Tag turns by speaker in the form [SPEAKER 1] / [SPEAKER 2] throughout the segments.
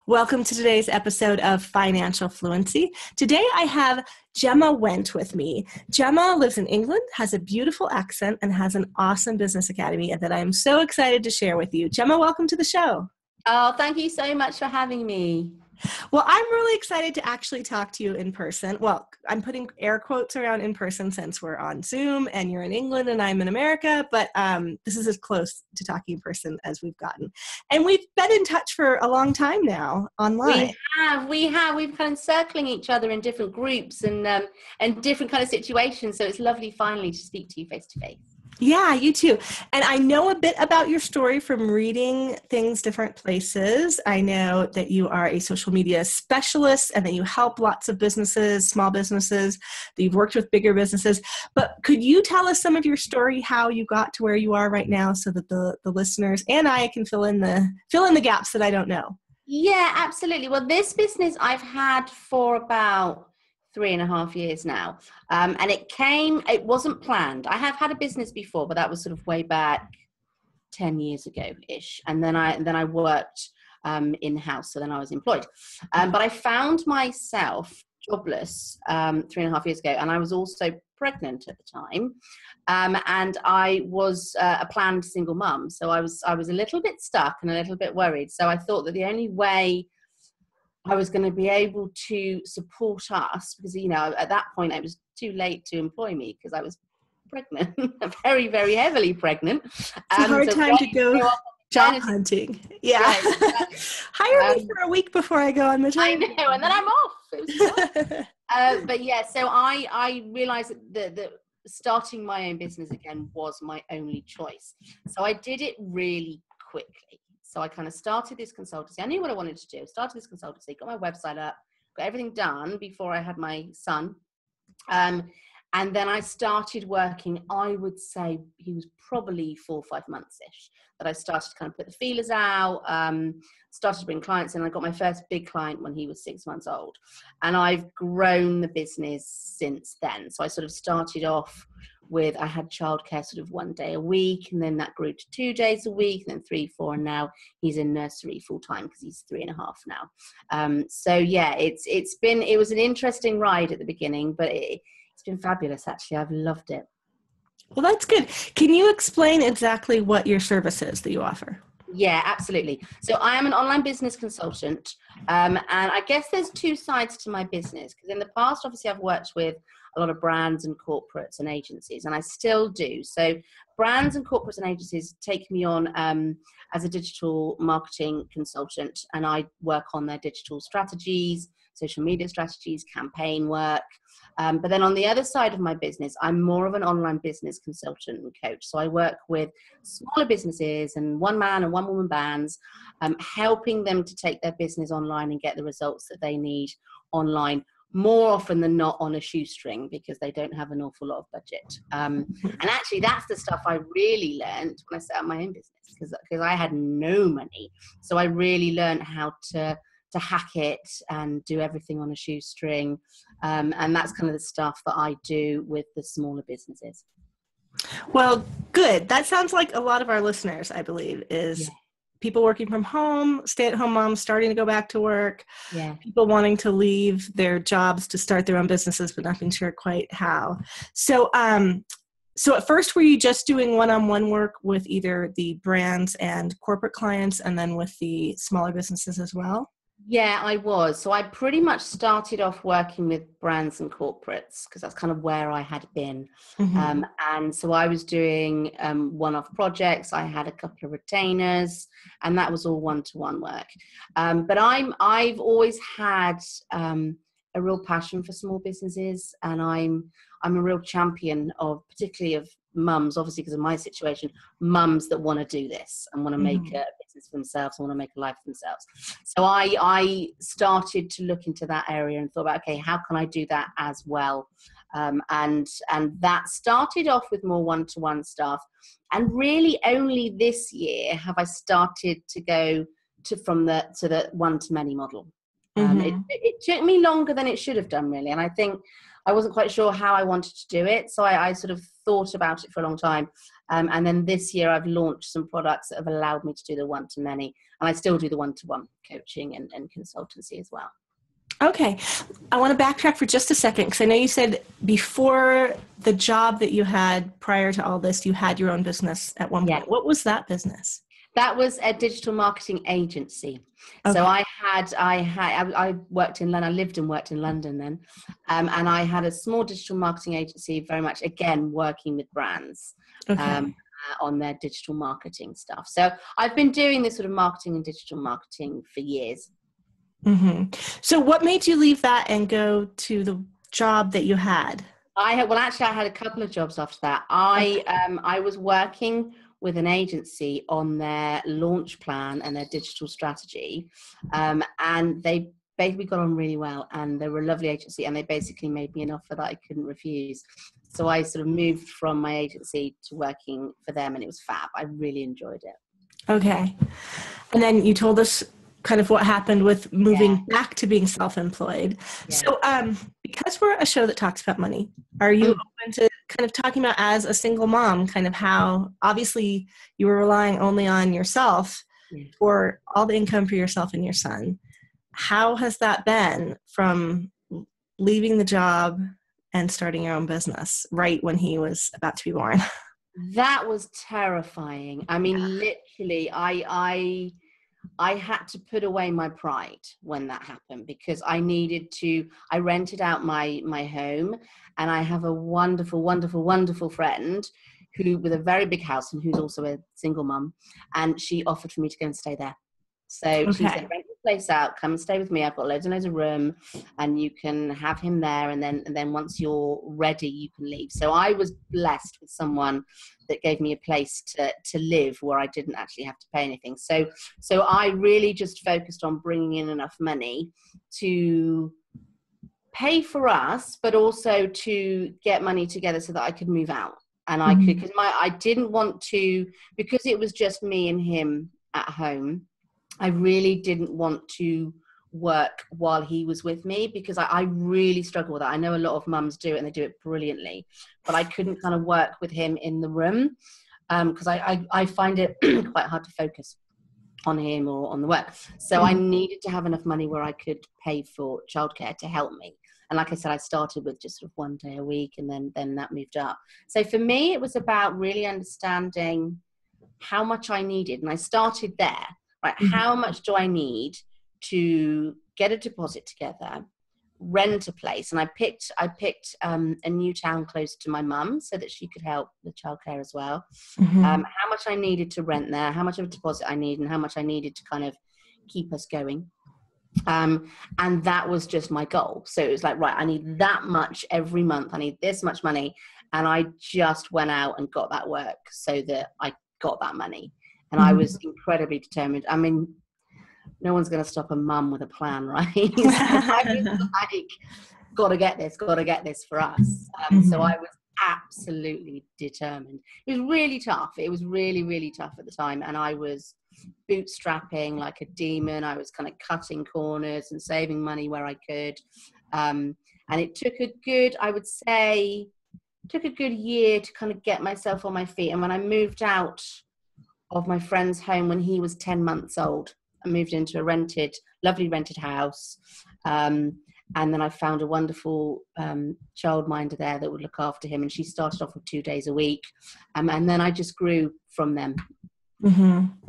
[SPEAKER 1] Welcome to today's episode of Financial Fluency. Today I have Gemma Went with me. Gemma lives in England, has a beautiful accent, and has an awesome business academy that I am so excited to share with you. Gemma, welcome to the show.
[SPEAKER 2] Oh, thank you so much for having me.
[SPEAKER 1] Well, I'm really excited to actually talk to you in person. Well, I'm putting air quotes around in person since we're on Zoom and you're in England and I'm in America, but this is as close to talking in person as we've gotten. And we've been in touch for a long time now online.
[SPEAKER 2] We have. We've kind of circling each other in different groups and different kind of situations. So it's lovely finally to speak to you face to face.
[SPEAKER 1] Yeah, you too. And I know a bit about your story from reading things different places. I know that you are a social media specialist and that you help lots of businesses, small businesses, that you've worked with bigger businesses. But could you tell us some of your story, how you got to where you are right now so that the listeners and I can fill in the gaps that I don't know?
[SPEAKER 2] Yeah, absolutely. Well, this business I've had for about 3.5 years now. And it wasn't planned. I have had a business before, but that was sort of way back 10 years ago-ish. And then I worked in-house. So then I was employed. But I found myself jobless 3.5 years ago. And I was also pregnant at the time. And I was a planned single mum. So I was a little bit stuck and a little bit worried. So I thought that the only way I was going to be able to support us, because, at that point it was too late to employ me because I was pregnant, very, very heavily pregnant.
[SPEAKER 1] It's a hard time to go job hunting. Yeah. Exactly. Hire me for a week before I go on maternity.
[SPEAKER 2] I know, and then I'm off. It was but yeah, so I realized that starting my own business again was my only choice. So I did it really quickly. So I kind of started this consultancy. I knew what I wanted to do. Started this consultancy, got my website up, got everything done before I had my son. And then I started working, I would say he was probably 4 or 5 months-ish, that I started to kind of put the feelers out, started to bring clients in. I got my first big client when he was 6 months old. And I've grown the business since then. So I sort of started off with, I had childcare sort of 1 day a week, and then that grew to 2 days a week, and then 3, 4, and now he's in nursery full time because he's 3.5 now. So yeah, it was an interesting ride at the beginning, but it's been fabulous actually. I've loved it.
[SPEAKER 1] Well, that's good. Can you explain exactly what your service is that you offer?
[SPEAKER 2] Yeah, absolutely. So I am an online business consultant, and I guess there's two sides to my business, because in the past, obviously, I've worked with a lot of brands and corporates and agencies, and I still do. So brands and corporates and agencies take me on as a digital marketing consultant, and I work on their digital strategies, social media strategies, campaign work. But then on the other side of my business, I'm more of an online business consultant and coach. So I work with smaller businesses and one-man and one-woman bands, helping them to take their business online and get the results that they need online, more often than not on a shoestring, because they don't have an awful lot of budget. And actually, that's the stuff I really learned when I set up my own business, because I had no money. So I really learned how to hack it and do everything on a shoestring. And that's kind of the stuff that I do with the smaller businesses.
[SPEAKER 1] Well, good. That sounds like a lot of our listeners, I believe, is people working from home, stay-at-home moms starting to go back to work, people wanting to leave their jobs to start their own businesses, but not being sure quite how. So at first, were you just doing one-on-one work with either the brands and corporate clients and then with the smaller businesses as well?
[SPEAKER 2] Yeah, I was. So I pretty much started off working with brands and corporates because that's kind of where I had been. Mm-hmm. And so I was doing one-off projects. I had a couple of retainers, and that was all one-to-one work. But I've always had a real passion for small businesses, and I'm a real champion of, particularly of mums, obviously because of my situation, mums that want to do this and want to make a business for themselves, and want to make a life for themselves. So I started to look into that area and thought about, okay, how can I do that as well? And that started off with more one-to-one stuff. And really only this year have I started to go to the one-to-many model. It took me longer than it should have done, really. And I think I wasn't quite sure how I wanted to do it. So I sort of thought about it for a long time. And then this year I've launched some products that have allowed me to do the one-to-many, and I still do the one-to-one coaching and consultancy as well.
[SPEAKER 1] Okay. I want to backtrack for just a second, because I know you said before the job that you had prior to all this, you had your own business at one point. What was that business?
[SPEAKER 2] That was a digital marketing agency. Okay. So I worked in London. I lived and worked in London then. And I had a small digital marketing agency, very much, again, working with brands on their digital marketing stuff. So I've been doing this sort of marketing and digital marketing for years.
[SPEAKER 1] Mm-hmm. So what made you leave that and go to the job that you had?
[SPEAKER 2] I had a couple of jobs after that. I was working with an agency on their launch plan and their digital strategy. And they basically got on really well, and they were a lovely agency, and they basically made me an offer that I couldn't refuse. So I sort of moved from my agency to working for them, and it was fab. I really enjoyed it.
[SPEAKER 1] Okay. And then you told us kind of what happened with moving back to being self-employed. Yeah. So because we're a show that talks about money, are you open to kind of talking about, as a single mom, kind of how obviously you were relying only on yourself for all the income for yourself and your son? How has that been from leaving the job and starting your own business right when he was about to be born?
[SPEAKER 2] That was terrifying. I mean, literally, I had to put away my pride when that happened, because I rented out my home, and I have a wonderful, wonderful, wonderful friend who, with a very big house, and who's also a single mum, and she offered for me to go and stay there. So she said, rent the place out, come and stay with me. I've got loads and loads of room, and you can have him there. And then once you're ready, you can leave. So I was blessed with someone that gave me a place to live where I didn't actually have to pay anything. So I really just focused on bringing in enough money to pay for us, but also to get money together so that I could move out. And I could, because I didn't want to, because it was just me and him at home, I really didn't want to work while he was with me, because I really struggle with that. I know a lot of mums do it, and they do it brilliantly, but I couldn't kind of work with him in the room, because I find it quite hard to focus on him or on the work. So I needed to have enough money where I could pay for childcare to help me. And like I said, I started with just sort of one day a week, and then that moved up. So for me, it was about really understanding how much I needed. And I started there. Right, how much do I need to get a deposit together, rent a place? And I picked a new town close to my mum so that she could help with childcare as well. How much I needed to rent there, how much of a deposit I need, and how much I needed to kind of keep us going. And that was just my goal. So it was like, right, I need that much every month. I need this much money. And I just went out and got that work so that I got that money. And I was incredibly determined. I mean, no one's going to stop a mum with a plan, right? So I was like, got to get this for us. So I was absolutely determined. It was really tough. It was really, really tough at the time. And I was bootstrapping like a demon. I was kind of cutting corners and saving money where I could. And it took a good year to kind of get myself on my feet. And when I moved out of my friend's home when he was 10 months old, I moved into a lovely rented house. And then I found a wonderful childminder there that would look after him. And she started off with 2 days a week. And then I just grew from them.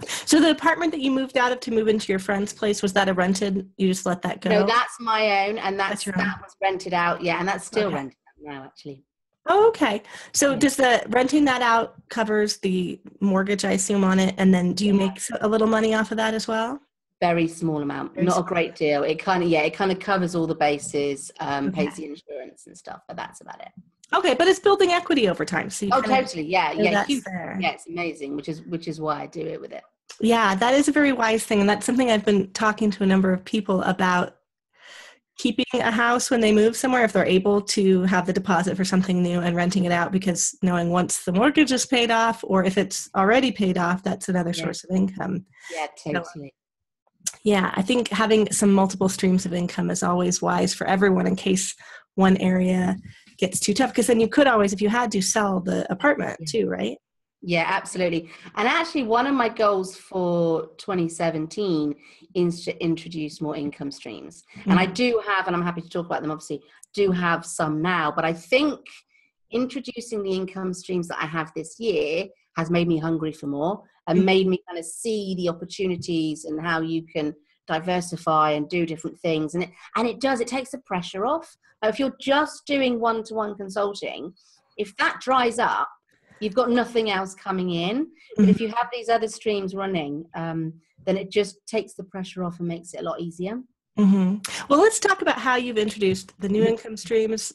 [SPEAKER 1] So the apartment that you moved out of to move into your friend's place, was that a rented? You just let that go?
[SPEAKER 2] No, that's my own. And that was rented out. Yeah. And that's still rented out now, actually.
[SPEAKER 1] Oh, okay. So does the renting that out covers the mortgage, I assume, on it? And then do you make a little money off of that as well?
[SPEAKER 2] Very small amount, not a great deal. It kind of covers all the bases, pays the insurance and stuff, but that's about it.
[SPEAKER 1] Okay, but it's building equity over time. So
[SPEAKER 2] totally. Yeah. It's amazing, which is why I do it with it.
[SPEAKER 1] Yeah, that is a very wise thing. And that's something I've been talking to a number of people about, keeping a house when they move somewhere, if they're able to have the deposit for something new, and renting it out, because knowing once the mortgage is paid off, or if it's already paid off, that's another source of income.
[SPEAKER 2] Yeah, totally.
[SPEAKER 1] So, I think having some multiple streams of income is always wise for everyone, in case one area gets too tough, because then you could always, if you had to, sell the apartment too, right?
[SPEAKER 2] Yeah, absolutely. And actually, one of my goals for 2017 is to introduce more income streams. Mm-hmm. And I do have, and I'm happy to talk about them, obviously, do have some now. But I think introducing the income streams that I have this year has made me hungry for more and mm-hmm. made me kind of see the opportunities and how you can diversify and do different things. And it takes the pressure off. If you're just doing one-to-one consulting, if that dries up, you've got nothing else coming in. But if you have these other streams running, then it just takes the pressure off and makes it a lot easier.
[SPEAKER 1] Mm-hmm. Well, let's talk about how you've introduced the new income streams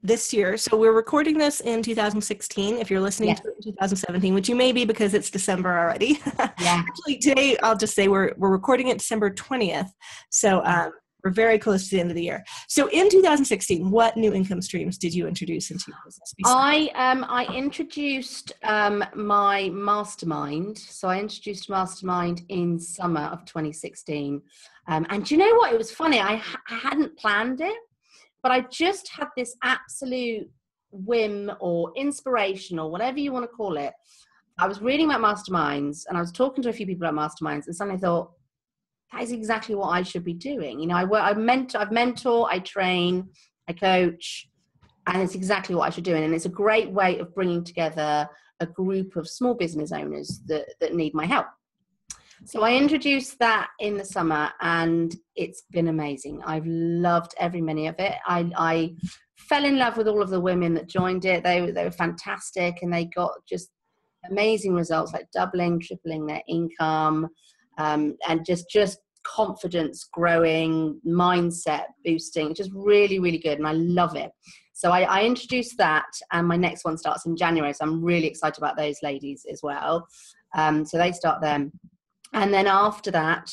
[SPEAKER 1] this year. So we're recording this in 2016. If you're listening to it in 2017, which you may be because it's December already.
[SPEAKER 2] Yeah.
[SPEAKER 1] Actually, today I'll just say we're recording it December 20th. So we're very close to the end of the year. So in 2016, what new income streams did you introduce into your business?
[SPEAKER 2] I introduced my Mastermind. So I introduced Mastermind in summer of 2016. And do you know what? It was funny. I hadn't planned it, but I just had this absolute whim or inspiration or whatever you want to call it. I was reading about masterminds and I was talking to a few people about masterminds, and suddenly I thought, that is exactly what I should be doing. You know, I mentor, I train, I coach, and it's exactly what I should be doing. And it's a great way of bringing together a group of small business owners that need my help. So I introduced that in the summer, and it's been amazing. I've loved every minute of it. I fell in love with all of the women that joined it. They were fantastic, and they got just amazing results, like doubling, tripling their income, and just confidence growing, mindset boosting, just really, really good. And I love it. So I introduced that, and my next one starts in January. So I'm really excited about those ladies as well. So they start then. And then after that,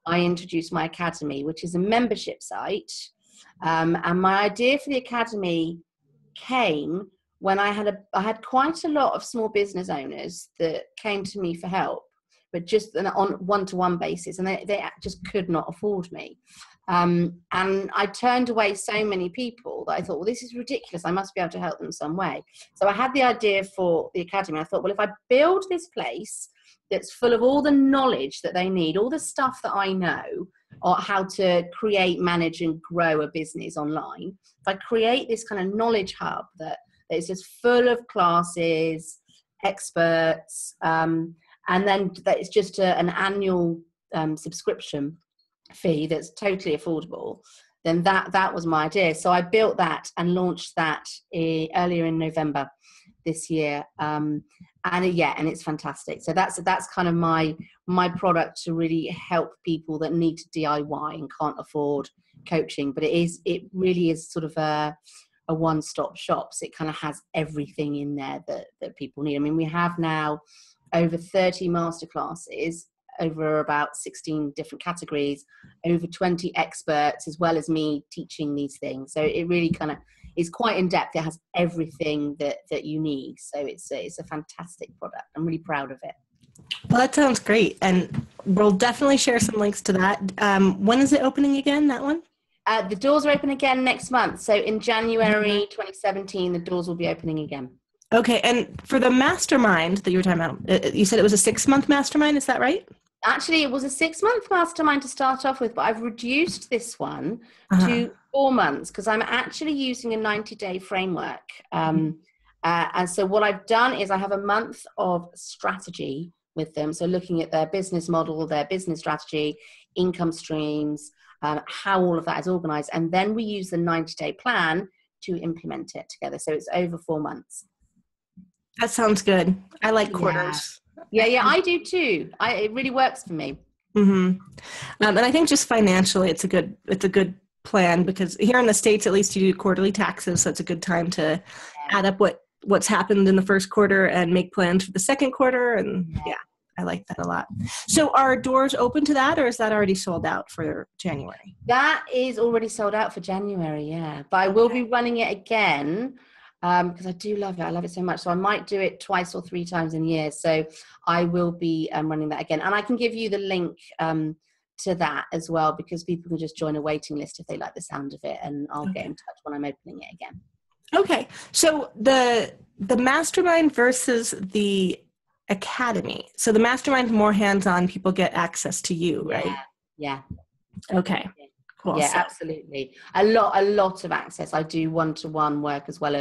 [SPEAKER 2] I introduced my academy, which is a membership site. And my idea for the academy came when I had quite a lot of small business owners that came to me for help, but just on one-to-one basis, and they just could not afford me. And I turned away so many people that I thought, well, this is ridiculous. I must be able to help them some way. So I had the idea for the academy. I thought, well, if I build this place that's full of all the knowledge that they need, all the stuff that I know, or how to create, manage, and grow a business online, if I create this kind of knowledge hub that is just full of classes, experts, and then that it's just an annual subscription fee that's totally affordable, then that was my idea. So I built that and launched that earlier in November this year. And it's fantastic. So that's kind of my product to really help people that need to DIY and can't afford coaching. But it really is sort of a one-stop shop. So it kind of has everything in there that people need. I mean, we have now over 30 masterclasses over about 16 different categories, over 20 experts, as well as me teaching these things. So it really kind of is quite in depth. It has everything that you need. So it's a fantastic product. I'm really proud of it.
[SPEAKER 1] Well, that sounds great. And we'll definitely share some links to that. When is it opening again, that one?
[SPEAKER 2] The doors are open again next month. So in January 2017, the doors will be opening again.
[SPEAKER 1] Okay. And for the mastermind that you were talking about, you said it was a 6-month mastermind. Is that right?
[SPEAKER 2] Actually, it was a 6-month mastermind to start off with, but I've reduced this one to 4 months because I'm actually using a 90-day framework. And so what I've done is I have a month of strategy with them. So looking at their business model, their business strategy, income streams, how all of that is organized. And then we use the 90-day plan to implement it together. So it's over 4 months.
[SPEAKER 1] That sounds good. I like quarters.
[SPEAKER 2] Yeah, I do too. It really works for me.
[SPEAKER 1] Mm-hmm. And I think just financially, it's a good plan because here in the States, at least you do quarterly taxes. So it's a good time to add up what's happened in the first quarter and make plans for the second quarter. And I like that a lot. So are doors open to that, or is that already sold out for January?
[SPEAKER 2] That is already sold out for January, yeah. But I will be running it again because I do love it. I love it so much. So I might do it 2 or 3 times in a year. So I will be running that again. And I can give you the link to that as well, because people can just join a waiting list if they like the sound of it. And I'll get in touch when I'm opening it again.
[SPEAKER 1] Okay. So the mastermind versus the academy. So the mastermind, more hands-on, people get access to you, right?
[SPEAKER 2] Yeah.
[SPEAKER 1] Okay. Cool.
[SPEAKER 2] Yeah, absolutely. A lot of access. I do one-to-one work as well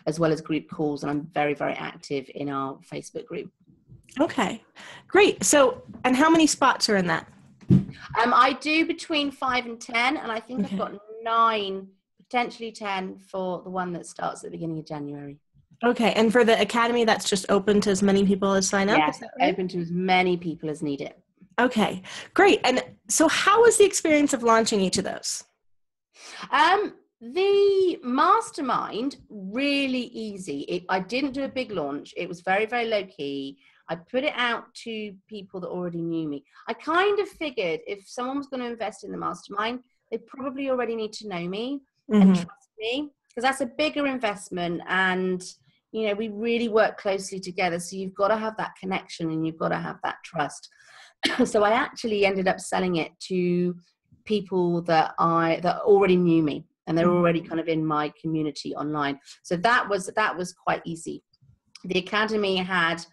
[SPEAKER 2] as group calls, and I'm very, very active in our Facebook group.
[SPEAKER 1] Okay, great. So, and how many spots are in that?
[SPEAKER 2] I do between 5 and 10, and I think I've got 9, potentially 10 for the one that starts at the beginning of January.
[SPEAKER 1] Okay, and for the academy, that's just open to as many people as sign up?
[SPEAKER 2] Yes, right? Open to as many people as need it.
[SPEAKER 1] Okay, great. And so how was the experience of launching each of those?
[SPEAKER 2] The mastermind, really easy. I didn't do a big launch. It was very, very low key. I put it out to people that already knew me. I kind of figured if someone was going to invest in the mastermind, they probably already need to know me and trust me, because that's a bigger investment. And, you know, we really work closely together. So you've got to have that connection and you've got to have that trust. So I actually ended up selling it to people that already knew me, and they're already kind of in my community online. So that was quite easy. The academy had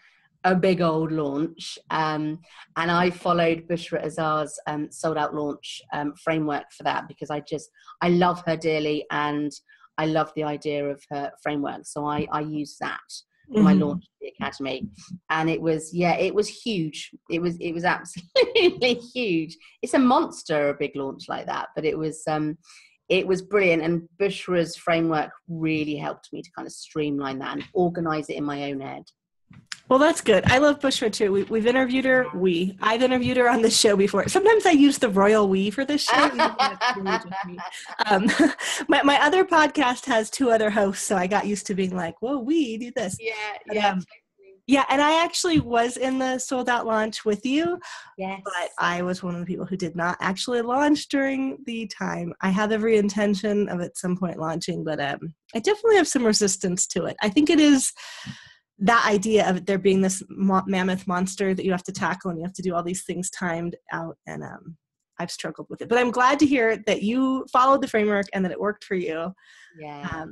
[SPEAKER 2] a big old launch, and I followed Bushra Azar's sold out launch framework for that, because I love her dearly, and I love the idea of her framework. So I used that for my launch of the academy, and it was huge. It was absolutely huge. It's a monster, a big launch like that, but it was brilliant. And Bushra's framework really helped me to kind of streamline that and organize it in my own head.
[SPEAKER 1] Well, that's good. I love Bushra too. We've interviewed her. I've interviewed her on this show before. Sometimes I use the royal we for this show. My other podcast has 2 other hosts, so I got used to being like, whoa, we do this. Yeah, and I actually was in the sold out launch with you.
[SPEAKER 2] Yes.
[SPEAKER 1] But I was one of the people who did not actually launch during the time. I have every intention of at some point launching, but I definitely have some resistance to it. I think it is that idea of there being this mammoth monster that you have to tackle, and you have to do all these things timed out, and I've struggled with it. But I'm glad to hear that you followed the framework and that it worked for you.
[SPEAKER 2] Yeah.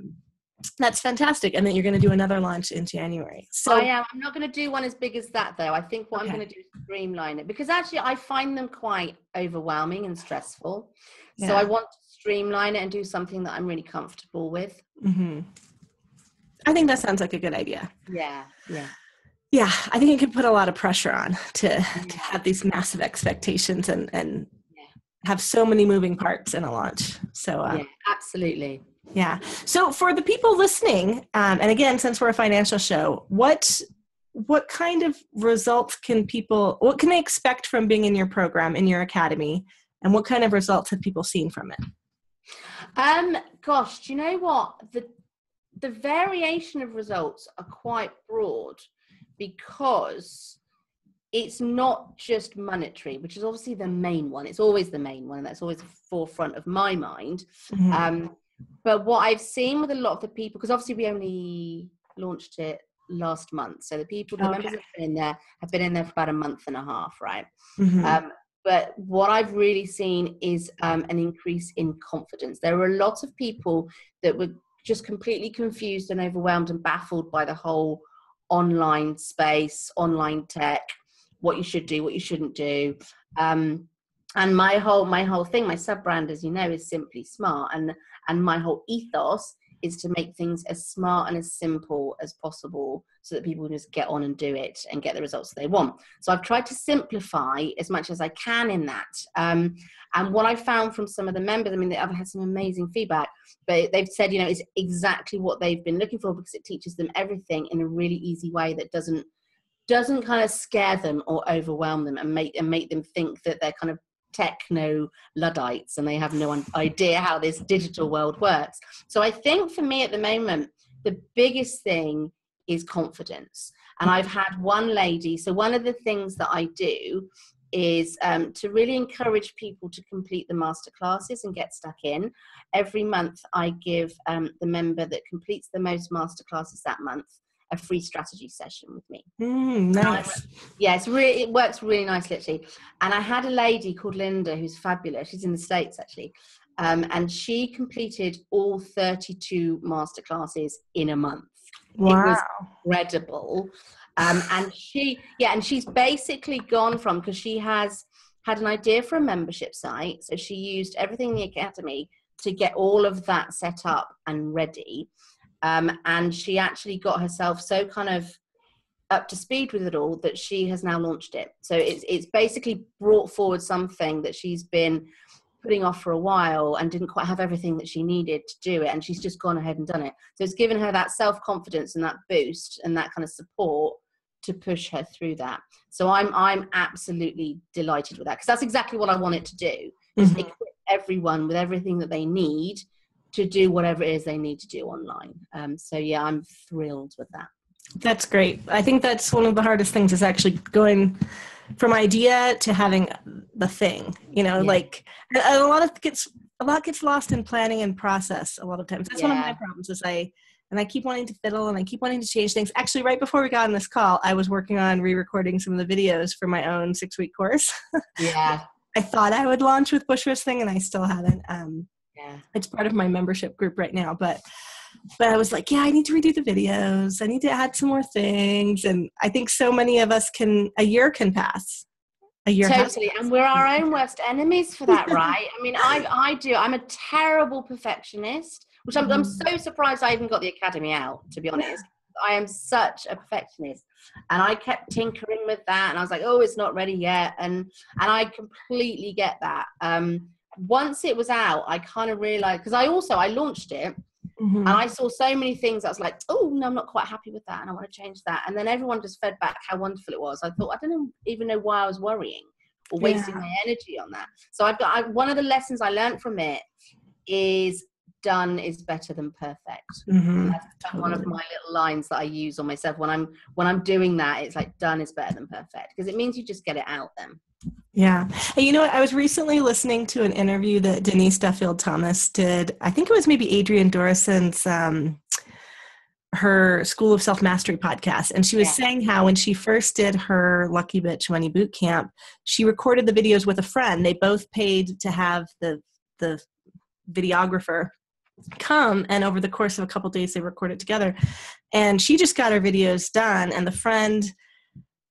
[SPEAKER 1] That's fantastic, and that you're going to do another launch in January. So
[SPEAKER 2] I am. I'm not going to do one as big as that, though. I think what I'm going to do is streamline it, because actually I find them quite overwhelming and stressful. Yeah. So I want to streamline it and do something that I'm really comfortable with.
[SPEAKER 1] I think that sounds like a good idea.
[SPEAKER 2] Yeah.
[SPEAKER 1] I think it could put a lot of pressure on to have these massive expectations and have so many moving parts in a launch. So
[SPEAKER 2] absolutely.
[SPEAKER 1] Yeah. So for the people listening, and again, since we're a financial show, what kind of results what can they expect from being in your program, in your academy, and what kind of results have people seen from it?
[SPEAKER 2] Gosh, do you know what? The variation of results are quite broad, because it's not just monetary, which is obviously the main one. It's always the main one, and that's always the forefront of my mind. But what I've seen with a lot of the people, because obviously we only launched it last month, so the members have been in there for about a month and a half, right? But what I've really seen is an increase in confidence. There were a lot of people that were just completely confused and overwhelmed and baffled by the whole online space, online tech, what you should do, what you shouldn't do. And my whole thing, my sub brand, as you know, is Simply Smart, and my whole ethos is to make things as smart and as simple as possible, so that people can just get on and do it and get the results they want. So I've tried to simplify as much as I can in that. And what I found from some of the members, I mean, I've had some amazing feedback, but they've said, it's exactly what they've been looking for, because it teaches them everything in a really easy way that doesn't kind of scare them or overwhelm them and make them think that they're kind of techno Luddites and they have no idea how this digital world works. So I think for me at the moment, the biggest thing is confidence. And I've had one lady, so one of the things that I do is to really encourage people to complete the masterclasses and get stuck in. Every month I give the member that completes the most masterclasses that month a free strategy session with me.
[SPEAKER 1] Nice.
[SPEAKER 2] It works really nicely, actually. And I had a lady called Linda who's fabulous. She's in the States, actually. And she completed all 32 masterclasses in a month.
[SPEAKER 1] Wow.
[SPEAKER 2] It was incredible. And she's basically gone from, because she has had an idea for a membership site. So she used everything in the academy to get all of that set up and ready. And she actually got herself so kind of up to speed with it all that she has now launched it. So it's basically brought forward something that she's been putting off for a while and didn't quite have everything that she needed to do it, and she's just gone ahead and done it. So it's given her that self-confidence and that boost and that kind of support to push her through that. So I'm absolutely delighted with that, because that's exactly what I want it to do, is equip everyone with everything that they need to do whatever it is they need to do online. So yeah, I'm thrilled with that.
[SPEAKER 1] That's great. I think that's one of the hardest things, is actually going from idea to having the thing, like a lot gets lost in planning and process a lot of times. That's one of my problems, is I keep wanting to fiddle and I keep wanting to change things. Actually, right before we got on this call, I was working on re-recording some of the videos for my own 6-week course.
[SPEAKER 2] Yeah.
[SPEAKER 1] I thought I would launch with Bushra's thing, and I still haven't. It's part of my membership group right now, but I was like, I need to redo the videos. I need to add some more things. And I think so many of us a year can pass. A year.
[SPEAKER 2] Totally. And we're our own worst enemies for that, right? I mean, I'm a terrible perfectionist, which I'm so surprised I even got the academy out, to be honest. I am such a perfectionist. And I kept tinkering with that. And I was like, oh, it's not ready yet. And I completely get that. Once it was out, I kind of realized, because I launched it, and I saw so many things. I was like, oh, no, I'm not quite happy with that, and I want to change that. And then everyone just fed back how wonderful it was. I thought, I don't even know why I was worrying or wasting my energy on that. So one of the lessons I learned from it is done is better than perfect. And that's one of my little lines that I use on myself when I'm doing that. It's like, done is better than perfect, because it means you just get it out then.
[SPEAKER 1] Yeah. And you know what? I was recently listening to an interview that Denise Duffield Thomas did. I think it was maybe Adrienne Dorison's, her School of Self-Mastery podcast. And she was saying how when she first did her Lucky Bitch Money Boot Camp, she recorded the videos with a friend. They both paid to have the videographer come, and over the course of a couple of days, they recorded together. And she just got her videos done, and the friend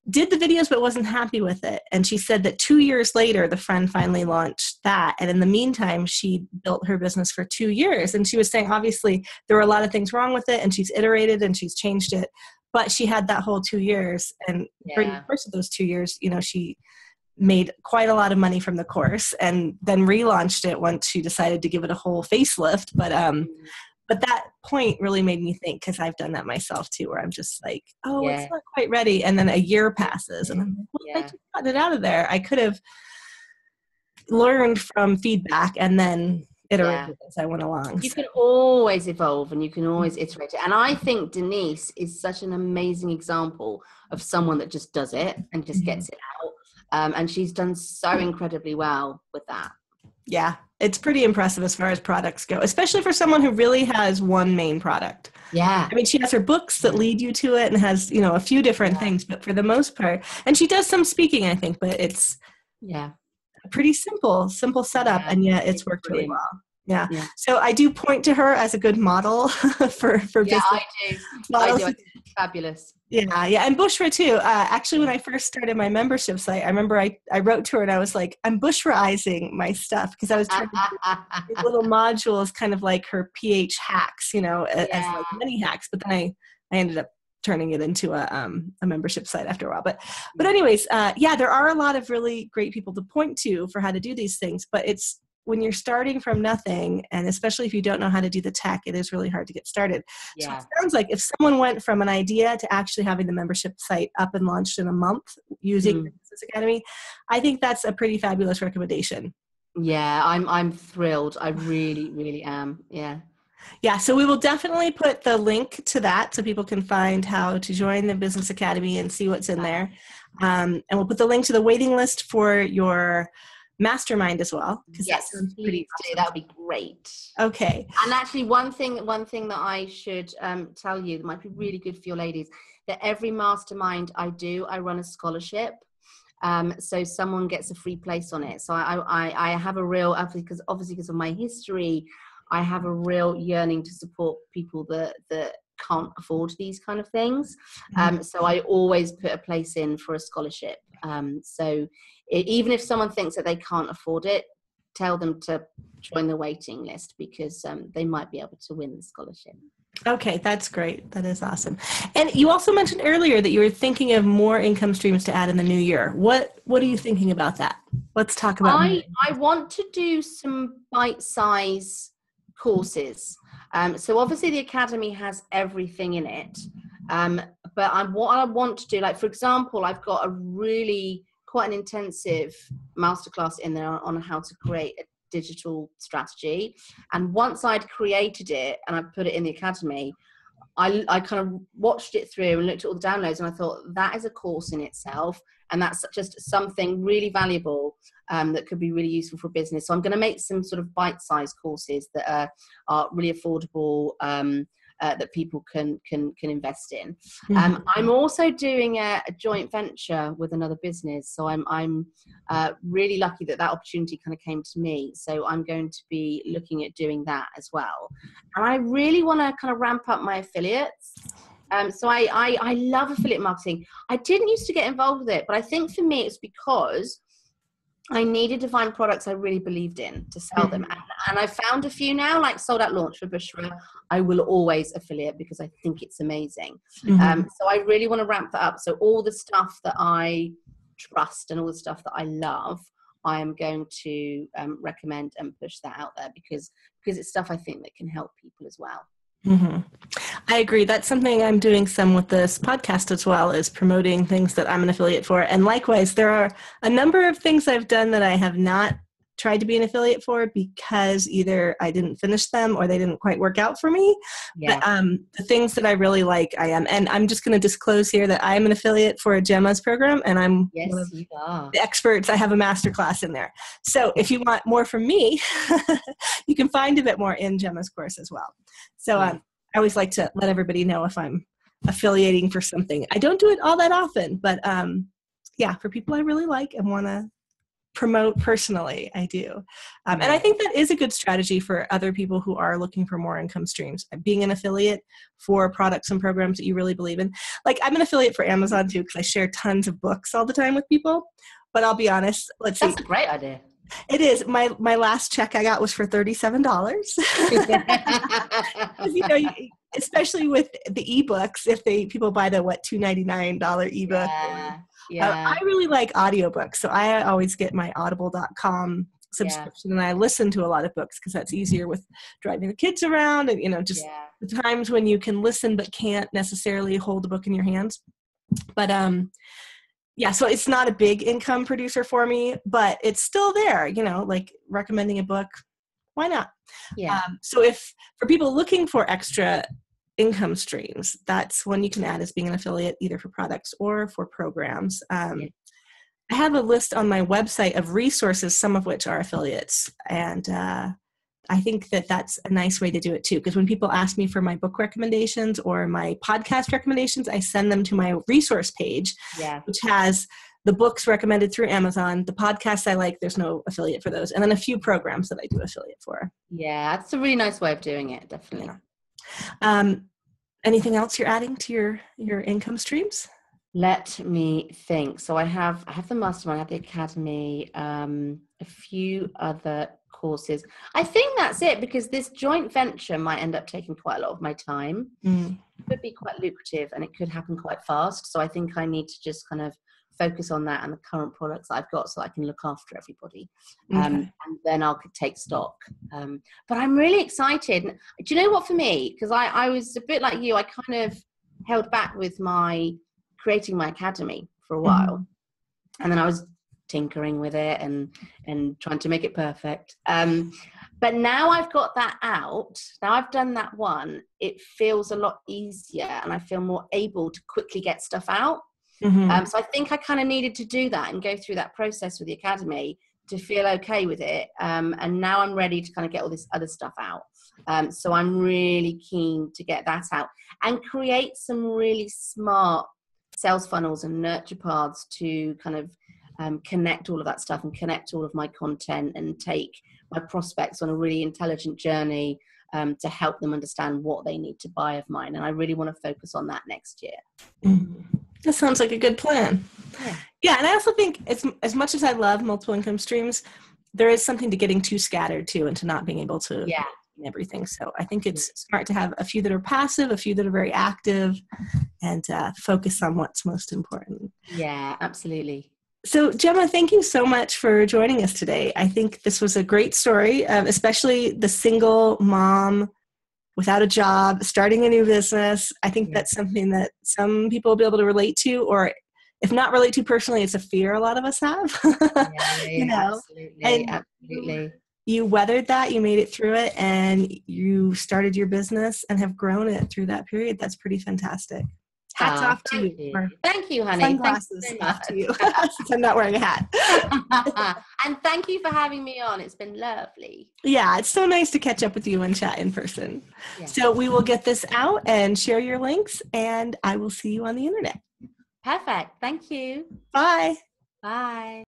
[SPEAKER 1] did the videos but wasn't happy with it. And she said that 2 years later, the friend finally launched that. And in the meantime, she built her business for 2 years. And she was saying, obviously, there were a lot of things wrong with it, and she's iterated and she's changed it. But she had that whole 2 years. And during the course of those 2 years, she made quite a lot of money from the course, and then relaunched it once she decided to give it a whole facelift. But that point really made me think, because I've done that myself too, where I'm just like, it's not quite ready. And then a year passes, and I'm like, well, I just got it out of there. I could have learned from feedback and then iterated as I went along.
[SPEAKER 2] You can always evolve, and you can always iterate it. And I think Denise is such an amazing example of someone that just does it and just gets it out. And she's done so incredibly well with that.
[SPEAKER 1] Yeah, it's pretty impressive as far as products go, especially for someone who really has one main product.
[SPEAKER 2] Yeah.
[SPEAKER 1] I mean, she has her books that lead you to it and has, a few different things, but for the most part, and she does some speaking, I think, but it's a pretty simple setup, and yet it's worked really well. Yeah. So I do point to her as a good model for business.
[SPEAKER 2] I do. I do. Fabulous.
[SPEAKER 1] Yeah. And Bushra too. Actually, when I first started my membership site, I remember I wrote to her and I was like, I'm Bushraizing my stuff, because I was trying to do these little modules, kind of like her PH hacks, as like mini hacks. But then I ended up turning it into a membership site after a while. But anyways, there are a lot of really great people to point to for how to do these things. But it's when you're starting from nothing, and especially if you don't know how to do the tech, it is really hard to get started. So it sounds like if someone went from an idea to actually having the membership site up and launched in a month using the Business Academy, I think that's a pretty fabulous recommendation.
[SPEAKER 2] Yeah, I'm thrilled. I really, really am. Yeah,
[SPEAKER 1] so we will definitely put the link to that so people can find how to join the Business Academy and see what's in there. And we'll put the link to the waiting list for your Mastermind as well, because that sounds pretty awesome.
[SPEAKER 2] That would be great.
[SPEAKER 1] Okay.
[SPEAKER 2] And actually, one thing that I should tell you that might be really good for your ladies, that every mastermind I do, I run a scholarship, so someone gets a free place on it. So I have a real, because of my history, I have a real yearning to support people that can't afford these kind of things. So I always put a place in for a scholarship. Even if someone thinks that they can't afford it, tell them to join the waiting list, because they might be able to win the scholarship.
[SPEAKER 1] Okay, that's great. That is awesome. And you also mentioned earlier that you were thinking of more income streams to add in the new year. What are you thinking about that? Let's talk about
[SPEAKER 2] I want to do some bite-size courses. So obviously the Academy has everything in it. But what I want to do, like, for example, I've got a really quite an intensive masterclass in there on how to create a digital strategy. And once I'd created it and I put it in the Academy, I kind of watched it through and looked at all the downloads, and I thought that is a course in itself, and that's just something really valuable that could be really useful for business. So I'm going to make some sort of bite-sized courses that are really affordable, that people can invest in. I'm also doing a joint venture with another business, so I'm really lucky that opportunity kind of came to me. So I'm going to be looking at doing that as well, and I really want to kind of ramp up my affiliates. So I love affiliate marketing. I didn't used to get involved with it, but I think for me it's because I needed to find products I really believed in to sell them. And I found a few now, like Sold Out Launch for Bushra. I will always affiliate because I think it's amazing. So I really want to ramp that up. So all the stuff that I trust and all the stuff that I love, I am going to recommend and push that out there because it's stuff I think that can help people as well.
[SPEAKER 1] I agree. That's something I'm doing some with this podcast as well, is promoting things that I'm an affiliate for. And likewise, there are a number of things I've done that I have not tried to be an affiliate for because either I didn't finish them or they didn't quite work out for me. Yeah. But the things that I really like, I am. And I'm just going to disclose here that I am an affiliate for a Gemmas program, and I'm one of the experts. I have a masterclass in there. So if you want more from me, you can find a bit more in Gemma's course as well. So I always like to let everybody know if I'm affiliating for something. I don't do it all that often, but for people I really like and want to promote personally, I do. And I think that is a good strategy for other people who are looking for more income streams. Being an affiliate for products and programs that you really believe in. Like, I'm an affiliate for Amazon too, because I share tons of books all the time with people. But I'll be honest,
[SPEAKER 2] That's a great idea.
[SPEAKER 1] It is. My last check I got was for $37. Especially with the ebooks, if people buy the $2.99 ebook. I really like audiobooks, so I always get my audible.com subscription, and I listen to a lot of books because that's easier with driving the kids around, and the times when you can listen but can't necessarily hold the book in your hands. But so it's not a big income producer for me, but it's still there, like recommending a book. Why not? So if for people looking for extra income streams, that's one you can add as being an affiliate, either for products or for programs. I have a list on my website of resources, some of which are affiliates. And I think that that's a nice way to do it too, because when people ask me for my book recommendations or my podcast recommendations, I send them to my resource page, which has the books recommended through Amazon, the podcasts I like, there's no affiliate for those, and then a few programs that I do affiliate for.
[SPEAKER 2] Yeah, that's a really nice way of doing it, definitely.
[SPEAKER 1] Anything else you're adding to your income streams?
[SPEAKER 2] Let me think. So I have the Mastermind, I have the Academy, a few other courses. I think that's it, because this joint venture might end up taking quite a lot of my time. It could be quite lucrative and it could happen quite fast. So I think I need to just kind of focus on that and the current products I've got so I can look after everybody. And then I'll take stock. But I'm really excited. Do you know what, for me, because I was a bit like you, I kind of held back with creating my Academy for a while. And then I was tinkering with it and trying to make it perfect. But now I've got that out, now I've done that one, it feels a lot easier and I feel more able to quickly get stuff out. So I think I kind of needed to do that and go through that process with the Academy to feel okay with it. And now I'm ready to kind of get all this other stuff out. So I'm really keen to get that out and create some really smart sales funnels and nurture paths to kind of connect all of that stuff and connect all of my content and take my prospects on a really intelligent journey to help them understand what they need to buy of mine. And I really want to focus on that next year.
[SPEAKER 1] That sounds like a good plan. Yeah, and I also think as much as I love multiple income streams, there is something to getting too scattered too, and to not being able to everything. So I think it's smart to have a few that are passive, a few that are very active, and focus on what's most important.
[SPEAKER 2] Yeah, absolutely.
[SPEAKER 1] So Gemma, thank you so much for joining us today. I think this was a great story, especially the single mom without a job, starting a new business. I think that's something that some people will be able to relate to, or if not relate to personally, it's a fear a lot of us have. You know,
[SPEAKER 2] absolutely.
[SPEAKER 1] You weathered that, you made it through it, and you started your business and have grown it through that period. That's pretty fantastic. Hats off to you.
[SPEAKER 2] Thank you, honey.
[SPEAKER 1] Sunglasses off to you, since I'm not wearing a hat.
[SPEAKER 2] And thank you for having me on. It's been lovely.
[SPEAKER 1] Yeah, it's so nice to catch up with you and chat in person. Yeah. So we will get this out and share your links, and I will see you on the internet.
[SPEAKER 2] Perfect. Thank you.
[SPEAKER 1] Bye.
[SPEAKER 2] Bye.